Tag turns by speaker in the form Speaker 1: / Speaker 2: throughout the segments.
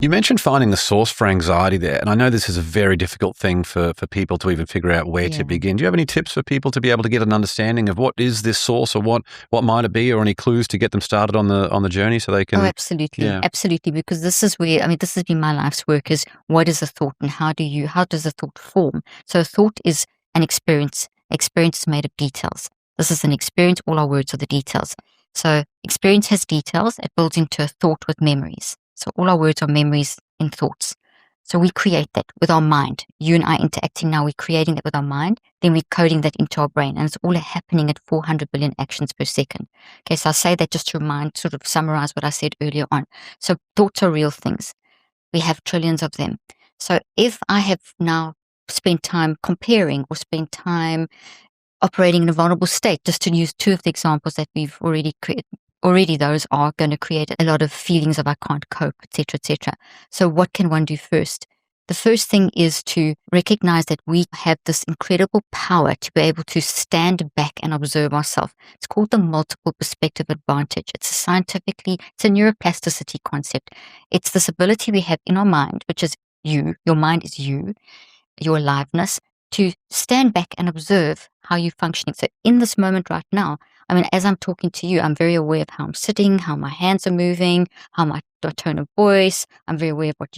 Speaker 1: You mentioned finding the source for anxiety there, and I know this is a very difficult thing for people to even figure out where to
Speaker 2: Yeah.
Speaker 1: begin. Do you have any tips for people to be able to get an understanding of what is this source, or what might it be, or any clues to get them started on the journey so they
Speaker 2: Oh,
Speaker 1: can?
Speaker 2: absolutely.
Speaker 1: Yeah.
Speaker 2: Absolutely. Because this is where, this has been my life's work is what is a thought and how does a thought form? So a thought is an experience. Experience is made of details. This is an experience. All our words are the details. So experience has details. It builds into a thought with memories. So all our words are memories in thoughts. So we create that with our mind. You and I interacting now, we're creating that with our mind, then we're coding that into our brain. And it's all happening at 400 billion actions per second. Okay, so I say that just to sort of summarize what I said earlier on. So thoughts are real things. We have trillions of them. So if I have now spent time comparing or spent time operating in a vulnerable state, just to use two of the examples that we've already created, already those are going to create a lot of feelings of I can't cope, etc., etc. So what can one do first? The first thing is to recognize that we have this incredible power to be able to stand back and observe ourselves. It's called the multiple perspective advantage. It's a neuroplasticity concept. It's this ability we have in our mind, which is you, your mind is you, your aliveness, to stand back and observe how you're functioning. So in this moment right now, as I'm talking to you, I'm very aware of how I'm sitting, how my hands are moving, how my tone of voice. I'm very aware of what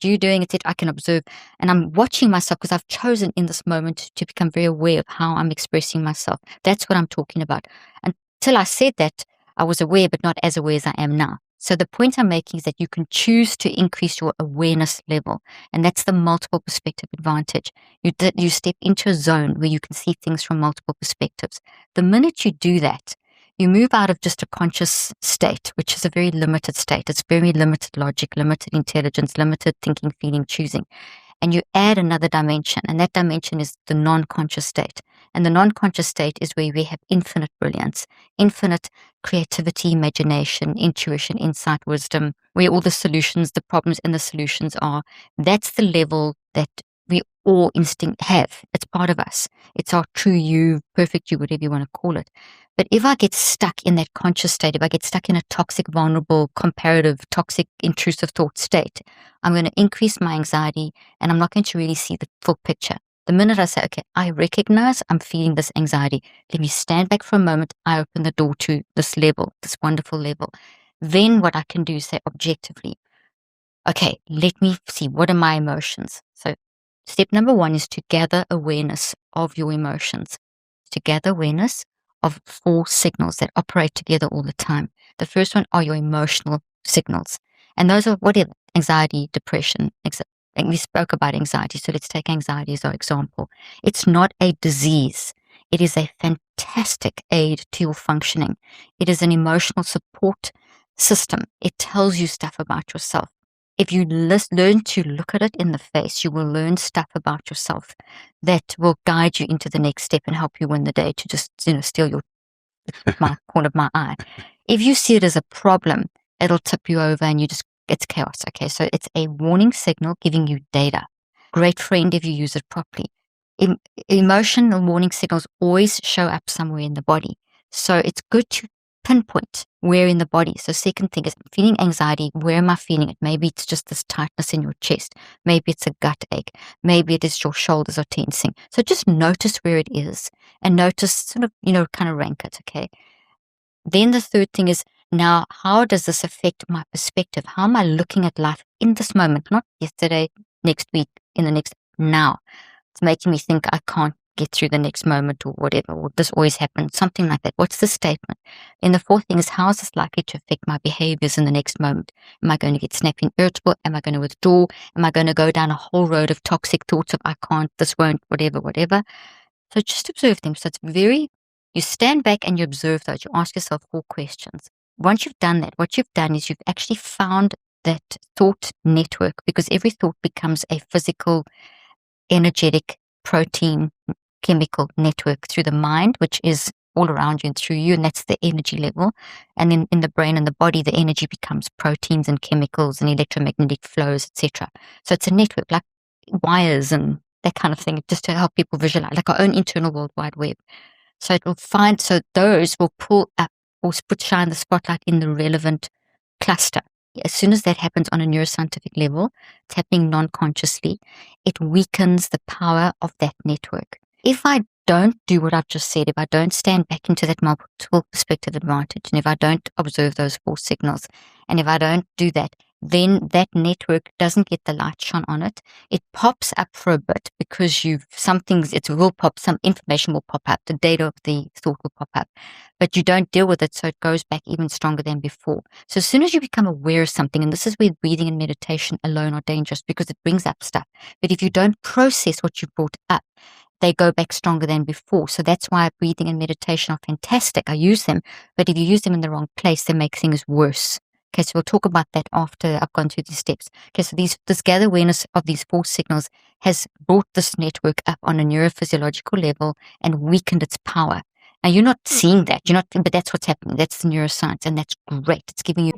Speaker 2: you're doing, etc. I can observe, and I'm watching myself because I've chosen in this moment to become very aware of how I'm expressing myself. That's what I'm talking about. Until I said that, I was aware, but not as aware as I am now. So the point I'm making is that you can choose to increase your awareness level, and that's the multiple perspective advantage. You step into a zone where you can see things from multiple perspectives. The minute you do that, you move out of just a conscious state, which is a very limited state. It's very limited logic, limited intelligence, limited thinking, feeling, choosing. And you add another dimension, and that dimension is the non-conscious state. And the non-conscious state is where we have infinite brilliance, infinite creativity, imagination, intuition, insight, wisdom, where all the solutions, the problems and the solutions are. That's the level that we all instinct have. It's part of us. It's our true you, perfect you, whatever you want to call it. But if I get stuck in that conscious state, if I get stuck in a toxic, vulnerable, comparative, toxic, intrusive thought state, I'm going to increase my anxiety and I'm not going to really see the full picture. The minute I say, okay, I recognize I'm feeling this anxiety, let me stand back for a moment, I open the door to this level, this wonderful level. Then what I can do is say objectively, okay, let me see, what are my emotions? So step number one is to gather awareness of your emotions, to gather awareness of 4 signals that operate together all the time. The first one are your emotional signals. And those are whatever, anxiety, depression, and we spoke about anxiety, so let's take anxiety as our example. It's not a disease. It is a fantastic aid to your functioning. It is an emotional support system. It tells you stuff about yourself. If you learn to look at it in the face, you will learn stuff about yourself that will guide you into the next step and help you win the day to just, steal my corner of my eye. If you see it as a problem, it'll tip you over and it's chaos. Okay, so it's a warning signal giving you data. Great friend if you use it properly. Emotional warning signals always show up somewhere in the body. So it's good to pinpoint where in the body. So second thing is feeling anxiety. Where am I feeling it? Maybe it's just this tightness in your chest. Maybe it's a gut ache. Maybe it is your shoulders are tensing. So just notice where it is and notice sort of, kind of rank it. Okay. Then the third thing is now, how does this affect my perspective? How am I looking at life in this moment? Not yesterday, next week, in the next now. It's making me think I can't get through the next moment or whatever, or this always happens, something like that. What's the statement? And the fourth thing is, how is this likely to affect my behaviors in the next moment? Am I going to get snappy and irritable? Am I going to withdraw? Am I going to go down a whole road of toxic thoughts of I can't, this won't, whatever? So just observe them. So you stand back and you observe those. You ask yourself 4 questions. Once you've done that, what you've done is you've actually found that thought network, because every thought becomes a physical, energetic, protein, chemical network through the mind, which is all around you and through you, and that's the energy level. And then in the brain and the body, the energy becomes proteins and chemicals and electromagnetic flows, etc. So it's a network, like wires and that kind of thing, just to help people visualize, like our own internal World Wide Web. So those will pull up or shine the spotlight in the relevant cluster. As soon as that happens on a neuroscientific level, it's happening non-consciously, it weakens the power of that network. If I don't do what I've just said, if I don't stand back into that multiple perspective advantage, and if I don't observe those 4 signals, and if I don't do that, then that network doesn't get the light shone on it. It pops up for a bit because some information will pop up, the data of the thought will pop up, but you don't deal with it, so it goes back even stronger than before. So as soon as you become aware of something, and this is where breathing and meditation alone are dangerous because it brings up stuff, but if you don't process what you brought up, they go back stronger than before. So that's why breathing and meditation are fantastic. I use them, but if you use them in the wrong place, they make things worse. Okay, so we'll talk about that after I've gone through these steps. Okay, so this gather awareness of these 4 signals has brought this network up on a neurophysiological level and weakened its power. Now, you're not seeing that, but that's what's happening. That's the neuroscience, and that's great. It's giving you